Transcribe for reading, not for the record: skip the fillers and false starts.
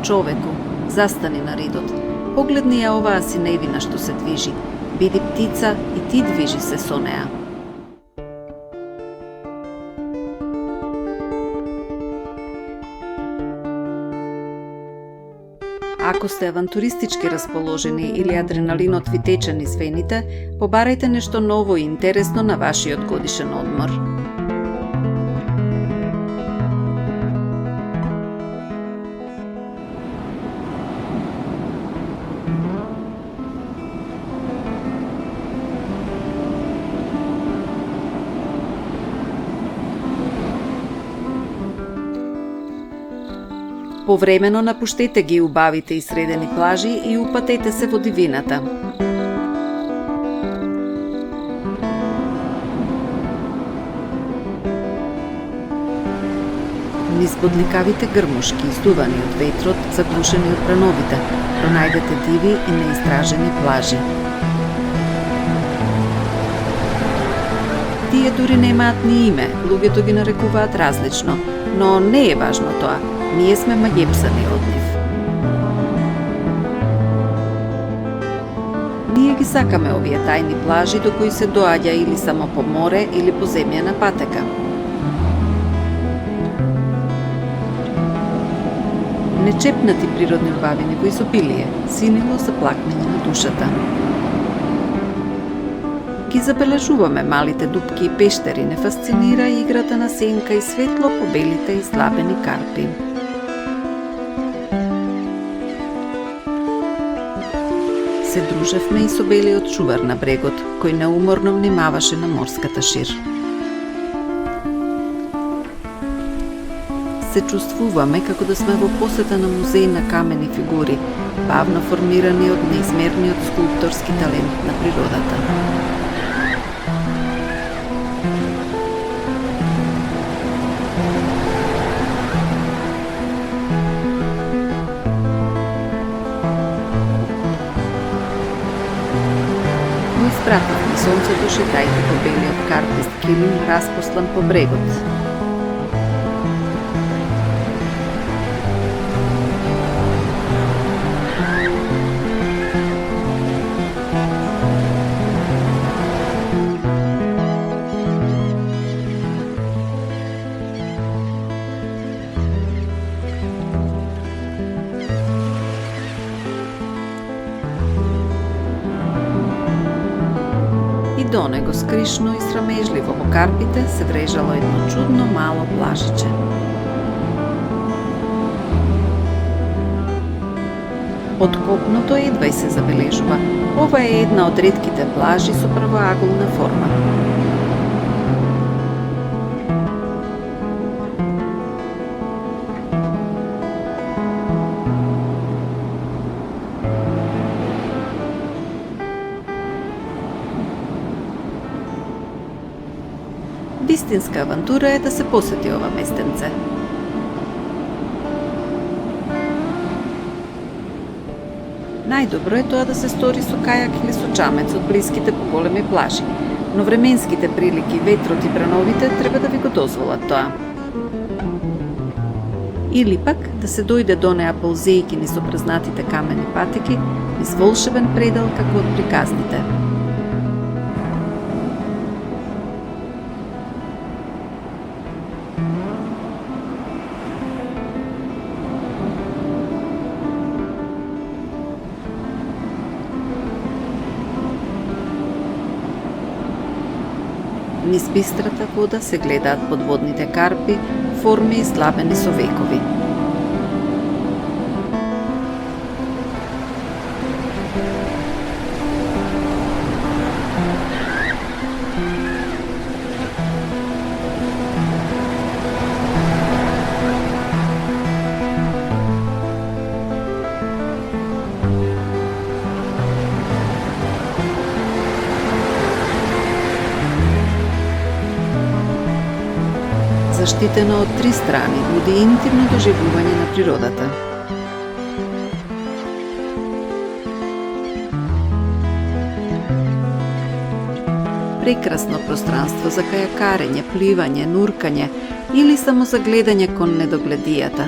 Човеку, застани на ридот. Погледни ја оваа синевина што се движи. Биди птица и ти движи се со неа. Ако сте авантуристички расположени или адреналинот ви тече низ вените, побарајте нешто ново и интересно на вашиот годишен одмор. Повремено напуштете ги убавите и средени плажи и упатете се во дивината. Низ бодликавите грмушки, издувани од ветрот, заглушени од брановите, пронајдете диви и неистражени плажи. Тие дури немаат ни име, луѓето ги нарекуваат различно, но не е важно тоа. Ние сме маѓепсани од нив. Ние ги сакаме овие тајни плажи до кои се доаѓа или само по море или по земјана патека. Нечепнати природни убавини во изобилие, синело за плакнење на душата. Ги забележуваме малите дупки и пештери, не фасцинира играта на сенка и светло по белите и слабени карпи. Се дружевме и со белиот чувар на брегот, кој неуморно внимаваше на морската шир. Се чувствуваме како да сме во посета на музеј на камени фигури, бавно формирани од неизмерниот скулпторски талент на природата. Испративме сонцето шетајќи по белиот карпист килим распослан по брегот. До него скришно и срамежливо во карпите се врежало едно чудно мало плажиче. Од копното едва и се забележува. Ова е една од ретките плажи со правоаголна форма. Вистинска авантура е да се посети ова местенце. Најдобро е тоа да се стори со кајак или со чамец од блиските поголеми плажи, но временските прилики, ветрот и брановите треба да ви го дозволат тоа. Или пак да се дојде до неа ползејќи низ опразнатите камени патеки, низ волшебен предел како од приказните. Низ бистрата вода се гледаат подводните карпи, форми изслабени со векови. Заштитено од три страни, нуди интимно доживување на природата. прекрасно пространство за кајакарење, пливање, нуркање или само за гледање кон недогледијата.